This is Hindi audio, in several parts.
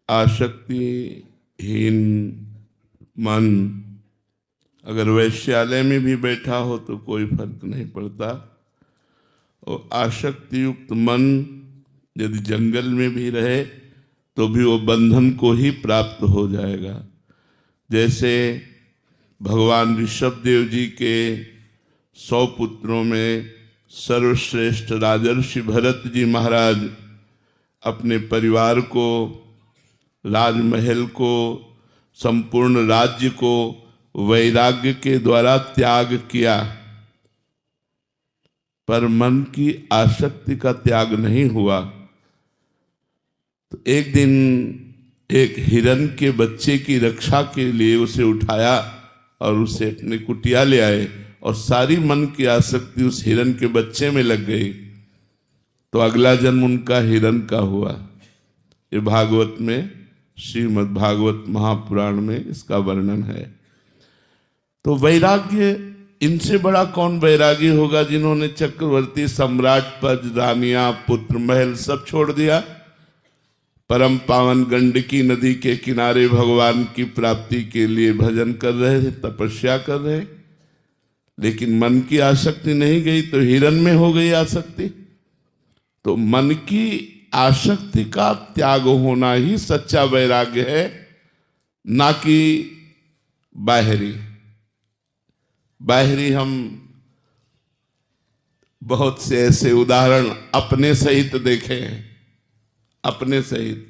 आसक्तिहीन मन अगर वैश्यालय में भी बैठा हो तो कोई फर्क नहीं पड़ता, और आसक्ति युक्त मन यदि जंगल में भी रहे तो भी वो बंधन को ही प्राप्त हो जाएगा। जैसे भगवान ऋषभदेव जी के 100 पुत्रों में सर्वश्रेष्ठ राजर्षि भरत जी महाराज अपने परिवार को, राजमहल को, संपूर्ण राज्य को वैराग्य के द्वारा त्याग किया, पर मन की आसक्ति का त्याग नहीं हुआ। तो एक दिन एक हिरन के बच्चे की रक्षा के लिए उसे उठाया और उसे अपनी कुटिया ले आए, और सारी मन की आसक्ति उस हिरन के बच्चे में लग गई। तो अगला जन्म उनका हिरन का हुआ। ये भागवत में, श्रीमद् भागवत महापुराण में इसका वर्णन है। तो वैराग्य, इनसे बड़ा कौन वैरागी होगा जिन्होंने चक्रवर्ती सम्राट पद, रानियां, पुत्र, महल सब छोड़ दिया, परम पावन गंडकी नदी के किनारे भगवान की प्राप्ति के लिए भजन कर रहे थे, तपस्या कर रहे, लेकिन मन की आसक्ति नहीं गई तो हिरन में हो गई आसक्ति। तो मन की आसक्ति का त्याग होना ही सच्चा वैराग्य है, ना कि बाहरी। बाहरी हम बहुत से ऐसे उदाहरण अपने सहित देखे हैं, अपने सहित,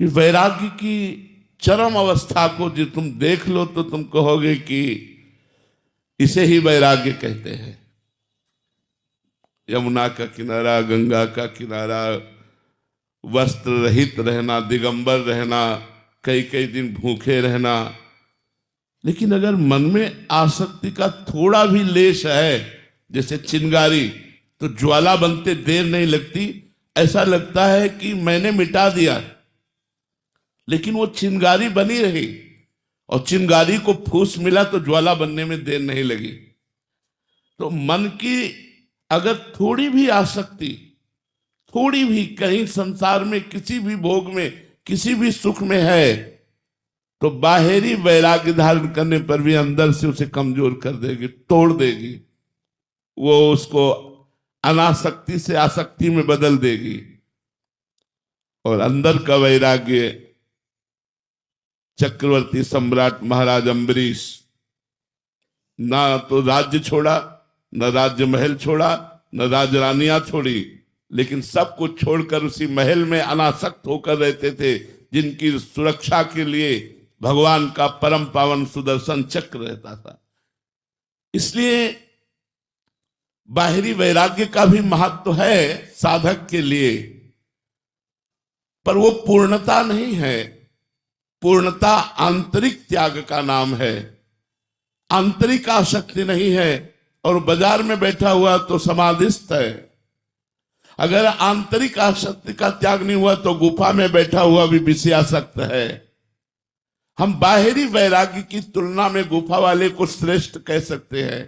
कि वैराग्य की चरम अवस्था को जो तुम देख लो तो तुम कहोगे कि इसे ही वैराग्य कहते हैं। यमुना का किनारा, गंगा का किनारा, वस्त्र रहित रहना, दिगंबर रहना, कई कई दिन भूखे रहना। लेकिन अगर मन में आसक्ति का थोड़ा भी लेश है, जैसे चिंगारी, तो ज्वाला बनते देर नहीं लगती, ऐसा लगता है कि मैंने मिटा दिया, लेकिन वो चिंगारी बनी रही, और चिंगारी को फूस मिला तो ज्वाला बनने में देर नहीं लगी। तो मन की अगर थोड़ी भी आसक्ति, थोड़ी भी कहीं संसार में किसी भी भोग में, किसी भी सुख में है, तो बाहरी वैराग्य धारण करने पर भी अंदर से उसे कमजोर कर देगी, तोड़ देगी, वो उसको अनासक्ति से आसक्ति में बदल देगी। और अंदर का वैराग्य, चक्रवर्ती सम्राट महाराज अम्बरीश ना तो राज्य छोड़ा, न राज्य महल छोड़ा, न राजरानियां छोड़ी, लेकिन सब कुछ छोड़कर उसी महल में अनासक्त होकर रहते थे, जिनकी सुरक्षा के लिए भगवान का परम पावन सुदर्शन चक्र रहता था। इसलिए बाहरी वैराग्य का भी महत्व है साधक के लिए, पर वो पूर्णता नहीं है। पूर्णता आंतरिक त्याग का नाम है, आंतरिक आसक्ति नहीं है। और बाजार में बैठा हुआ तो समाधिस्थ है। अगर आंतरिक आसक्ति का त्याग नहीं हुआ तो गुफा में बैठा हुआ भी विषयासक्त है। हम बाहरी वैराग्य की तुलना में गुफा वाले को श्रेष्ठ कह सकते हैं।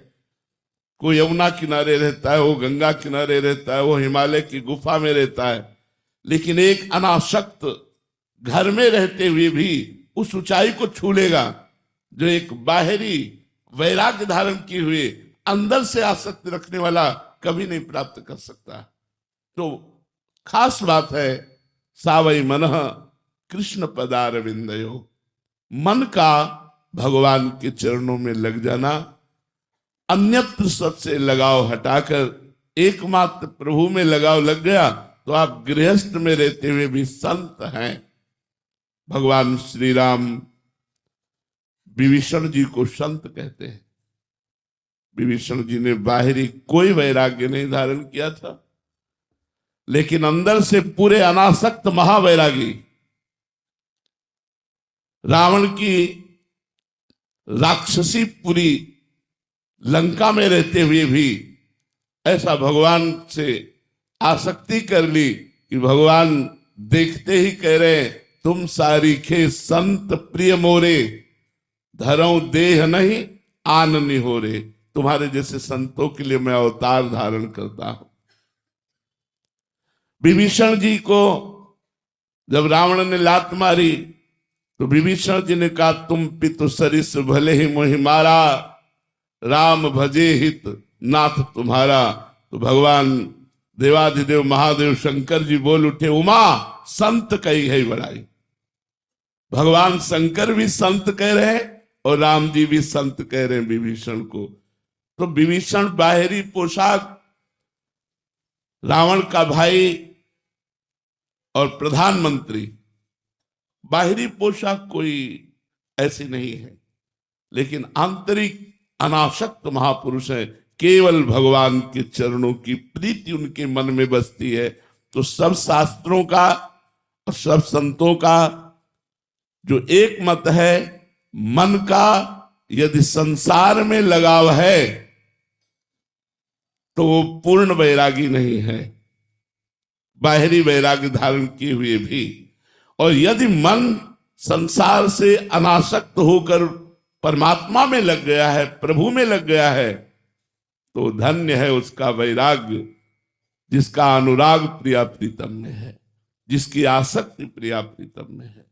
कोई यमुना किनारे रहता है, वो गंगा किनारे रहता है, वो हिमालय की गुफा में रहता है, लेकिन एक अनासक्त घर में रहते हुए भी उस ऊंचाई को छू लेगा जो एक बाहरी वैराग्य धारण किए हुए अंदर से आसक्ति रखने वाला कभी नहीं प्राप्त कर सकता। तो खास बात है, सावई मनः कृष्ण पदारविंदयो, मन का भगवान के चरणों में लग जाना, अन्यत्र सबसे लगाव हटाकर एकमात्र प्रभु में लगाव लग गया तो आप गृहस्थ में रहते हुए भी संत हैं। भगवान श्री राम विभीषण जी को संत कहते हैं। विभीषण जी ने बाहरी कोई वैराग्य नहीं धारण किया था, लेकिन अंदर से पूरे अनासक्त महावैरागी। रावण की राक्षसी पूरी लंका में रहते हुए भी ऐसा भगवान से आसक्ति कर ली कि भगवान देखते ही कह रहे, तुम सारीखे संत प्रिय मोरे, धरऊ देह नहीं आन निहोरे। तुम्हारे जैसे संतों के लिए मैं अवतार धारण करता हूं। विभीषण जी को जब रावण ने लात मारी तो विभीषण जी ने कहा, तुम पितु सरिस भले ही मोहि मारा, राम भजे हित नाथ तुम्हारा। तो भगवान देवाधिदेव महादेव शंकर जी बोल उठे, उमा संत कही है बड़ाई। भगवान शंकर भी संत कह रहे हैं और राम जी भी संत कह रहे हैं विभीषण को। तो विभीषण बाहरी पोशाक रावण का भाई और प्रधानमंत्री, बाहरी पोशाक कोई ऐसी नहीं है, लेकिन आंतरिक अनासक्त महापुरुष है। केवल भगवान के चरणों की प्रीति उनके मन में बसती है। तो सब शास्त्रों का और सब संतों का जो एक मत है, मन का यदि संसार में लगाव है तो वो पूर्ण वैरागी नहीं है, बाहरी वैराग्य धारण किए हुए भी। और यदि मन संसार से अनासक्त होकर परमात्मा में लग गया है, प्रभु में लग गया है, तो धन्य है उसका वैराग्य, जिसका अनुराग प्रिया प्रीतम में है, जिसकी आसक्ति प्रिया प्रीतम में है।